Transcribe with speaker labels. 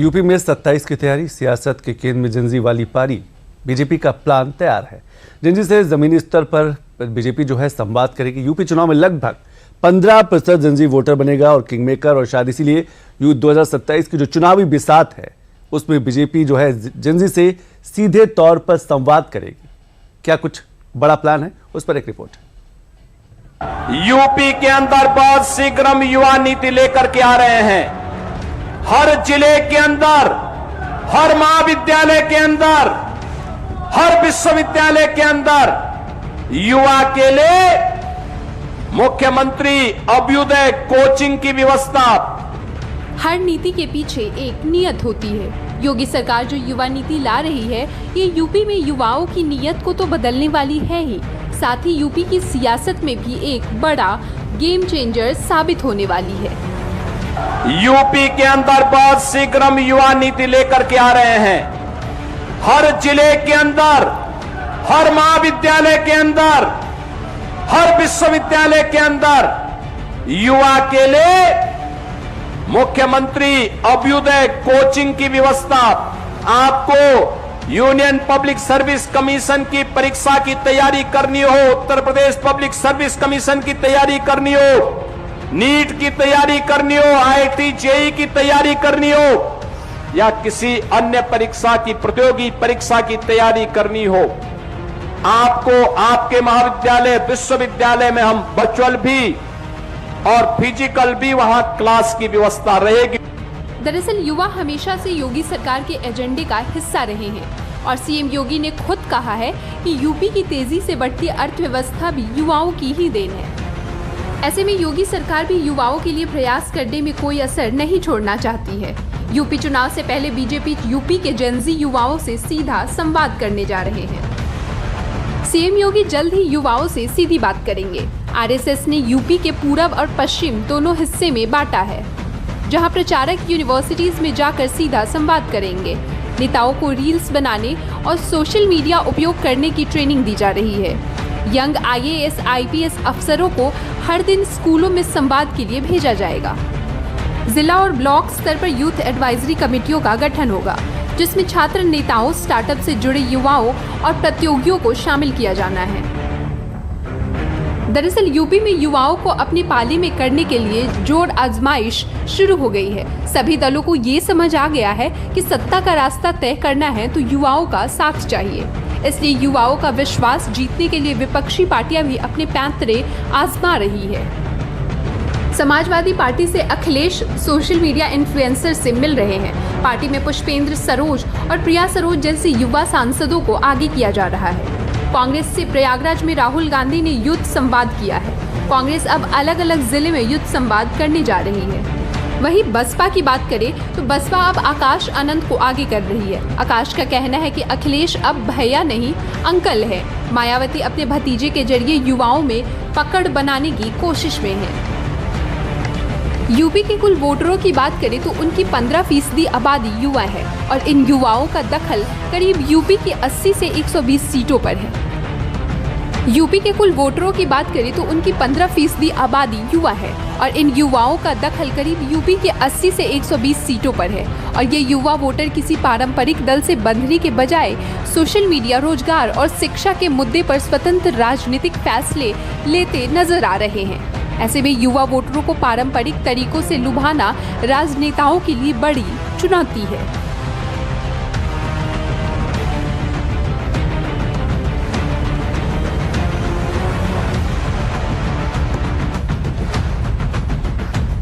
Speaker 1: UP में 27 की तैयारी, सियासत के केंद्र में जंजी वाली पारी। बीजेपी का प्लान तैयार है। जंजी से जमीनी स्तर पर बीजेपी जो है संवाद करेगी। यूपी चुनाव में लगभग 15% जंजी वोटर बनेगा और किंग मेकर और शायद इसीलिए 2027 की जो चुनावी बिसात है उसमें बीजेपी जो है जंजी से सीधे तौर पर संवाद करेगी। क्या कुछ बड़ा प्लान है, उस पर एक रिपोर्ट है।
Speaker 2: यूपी के अंदर बहुत शीघ्र हम युवा नीति लेकर के आ रहे हैं। हर जिले के अंदर, हर महाविद्यालय के अंदर, हर विश्वविद्यालय के अंदर युवा के लिए मुख्यमंत्री अभ्युदय कोचिंग की व्यवस्था।
Speaker 3: हर नीति के पीछे एक नियत होती है। योगी सरकार जो युवा नीति ला रही है, ये यूपी में युवाओं की नियत को तो बदलने वाली है ही, साथ ही यूपी की सियासत में भी एक बड़ा गेम चेंजर साबित होने वाली है।
Speaker 2: यूपी के अंदर बहुत शीघ्र हम युवा नीति लेकर के आ रहे हैं। हर जिले के अंदर, हर महाविद्यालय के अंदर, हर विश्वविद्यालय के अंदर युवा के लिए मुख्यमंत्री अभ्युदय कोचिंग की व्यवस्था। आपको यूनियन पब्लिक सर्विस कमीशन की परीक्षा की तैयारी करनी हो, Uttar Pradesh public service commission की तैयारी करनी हो, नीट की तैयारी करनी हो, IIT JEE की तैयारी करनी हो, या किसी अन्य परीक्षा की, प्रतियोगी परीक्षा की तैयारी करनी हो, आपको आपके महाविद्यालय विश्वविद्यालय में हम वर्चुअल भी और फिजिकल भी वहां क्लास की व्यवस्था रहेगी।
Speaker 3: दरअसल युवा हमेशा से योगी सरकार के एजेंडे का हिस्सा रहे हैं और सीएम योगी ने खुद कहा है कि यूपी की तेजी से बढ़ती अर्थव्यवस्था भी युवाओं की ही देन है। ऐसे में योगी सरकार भी युवाओं के लिए प्रयास करने में कोई असर नहीं छोड़ना चाहती है। यूपी चुनाव से पहले बीजेपी यूपी के जेनजी युवाओं से सीधा संवाद करने जा रहे हैं। सीएम योगी जल्द ही युवाओं से सीधी बात करेंगे। आरएसएस ने यूपी के पूरब और पश्चिम दोनों हिस्से में बांटा है, जहां प्रचारक यूनिवर्सिटीज में जाकर सीधा संवाद करेंगे। नेताओं को रील्स बनाने और सोशल मीडिया उपयोग करने की ट्रेनिंग दी जा रही है। यंग IAS IPS अफसरों को हर दिन स्कूलों में संवाद के लिए भेजा जाएगा। जिला और ब्लॉक स्तर पर यूथ एडवाइजरी कमेटियों का गठन होगा, जिसमें छात्र नेताओं, स्टार्टअप से जुड़े युवाओं और प्रतियोगियों को शामिल किया जाना है। दरअसल यूपी में युवाओं को अपनी पाली में करने के लिए जोर आजमाइश शुरू हो गई है। सभी दलों को ये समझ आ गया है कि सत्ता का रास्ता तय करना है तो युवाओं का साथ चाहिए। इसलिए युवाओं का विश्वास जीतने के लिए विपक्षी पार्टियां भी अपने पैंतरे आजमा रही है। समाजवादी पार्टी से अखिलेश सोशल मीडिया इन्फ्लुएंसर से मिल रहे हैं। पार्टी में पुष्पेंद्र सरोज और प्रिया सरोज जैसे युवा सांसदों को आगे किया जा रहा है। कांग्रेस से प्रयागराज में राहुल गांधी ने युद्ध संवाद किया है। कांग्रेस अब अलग अलग जिले में युद्ध संवाद करने जा रही है। वहीं बसपा की बात करें तो बसपा अब आकाश आनंद को आगे कर रही है। आकाश का कहना है कि अखिलेश अब भैया नहीं अंकल है। मायावती अपने भतीजे के जरिए युवाओं में पकड़ बनाने की कोशिश में है। यूपी के कुल वोटरों की बात करें तो उनकी 15% आबादी युवा है और इन युवाओं का दखल करीब यूपी की 80 से 120 सीटों पर है। यूपी के कुल वोटरों की बात करें तो उनकी 15% आबादी युवा है और इन युवाओं का दखल करीब यूपी के 80 से 120 सीटों पर है और ये युवा वोटर किसी पारंपरिक दल से बंधने के बजाय सोशल मीडिया, रोजगार और शिक्षा के मुद्दे पर स्वतंत्र राजनीतिक फैसले लेते नजर आ रहे हैं। ऐसे में युवा वोटरों को पारंपरिक तरीकों से लुभाना राजनेताओं के लिए बड़ी चुनौती है।